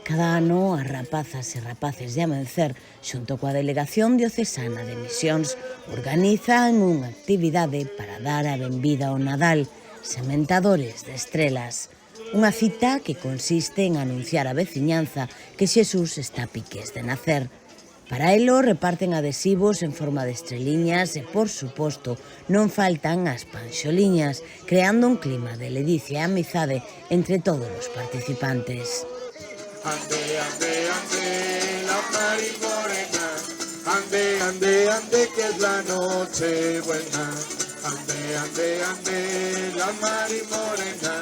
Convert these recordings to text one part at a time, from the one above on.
Cada ano, as rapazas e rapaces de Amencer, xunto coa Delegación Diocesana de Misións, organizan unha actividade para dar a benvida ao Nadal, Sementadores de Estrelas. Unha cita que consiste en anunciar á veciñanza que Xesús está a piques de nacer. Para elo reparten adhesivos en forma de estreliñas e, por suposto, non faltan as panxoliñas, creando un clima de ledicia e amizade entre todos os participantes. Ande, ande, ande, la Mari Morena. Ande, ande, ande, que es la noche buena. Ande, ande, ande, la Mari Morena.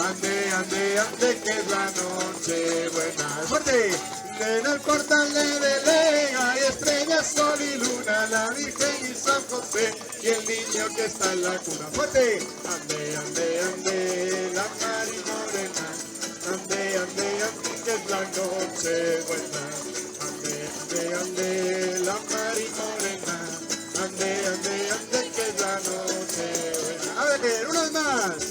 Ande, ande, ande, que es la noche buena. ¡Fuerte! En el portal de Belén hay estrellas, sol y luna, la Virgen y San José y el niño que está en la cuna. ¡Fuerte! Ande, ande, ande, la Mari Morena. Ande, ande, ande, que es la noche buena. Ande, ande, ande, la Mari Morena. Ande, ande, ande, que es la noche buena. A ver, una vez más.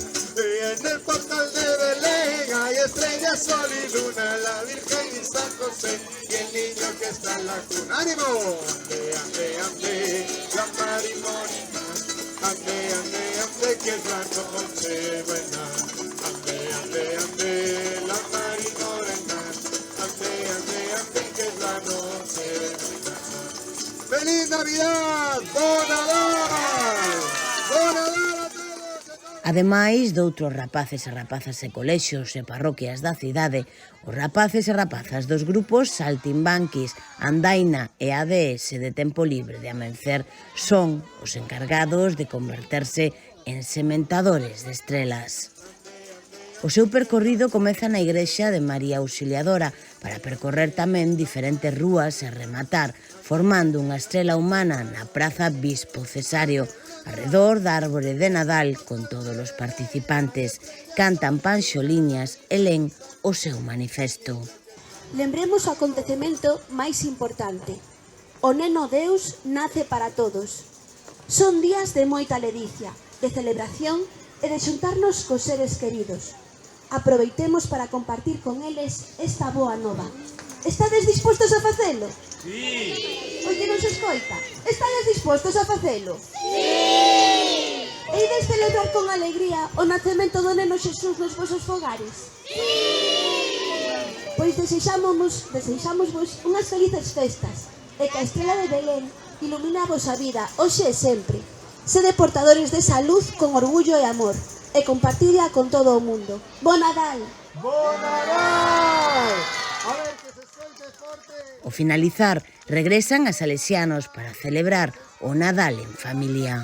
En el portal de Belén hay estrellas, sol y luna, la Virgen y San José y el niño que está en la cuna. ¡Ánimo! Ande, ande, ande, la Mari Morena. Ande, ande, ande, que es la noche buena. Ande, ande, ande, la Mari Morena. Ande, ande, ande, que es la noche buena. ¡Feliz Navidad! ¡Bon Nadal! ¡Bon Nadal a todos! Ademais doutros rapaces e rapazas e colexios e parroquias da cidade, os rapaces e rapazas dos grupos Saltimbanquis, Andaina e ADS de Tempo Libre de Amencer son os encargados de converterse en sementadores de estrelas. O seu percorrido comeza na igrexa de María Auxiliadora para percorrer tamén diferentes rúas e rematar, formando unha estrela humana na Praza Bispo Cesario, arredor da árbore de Nadal con todos os participantes. Cantan panxoliñas e len o seu manifesto. Lembremos o acontecemento máis importante. O neno Deus nace para todos. Son días de moita ledicia, de celebración e de xuntarnos cos seres queridos. Aproveitemos para compartir con eles esta boa nova. Estades dispostos a facelo? Sí! Oi que non se escoita? Estades dispostos a facelo? Sí! Eides celebrar con alegría o nacemento do neno Xesús nos vosos fogares? Sí! Pois desexámosvos unhas felices festas e que a estrela de Belén ilumina a vosa vida hoxe e sempre. Sede portadores desa luz con orgullo e amor e compartida con todo o mundo. Bon Nadal! Bon Nadal! A ver que se escoite forte. Ao finalizar, regresan a Salesianos para celebrar o Nadal en familia.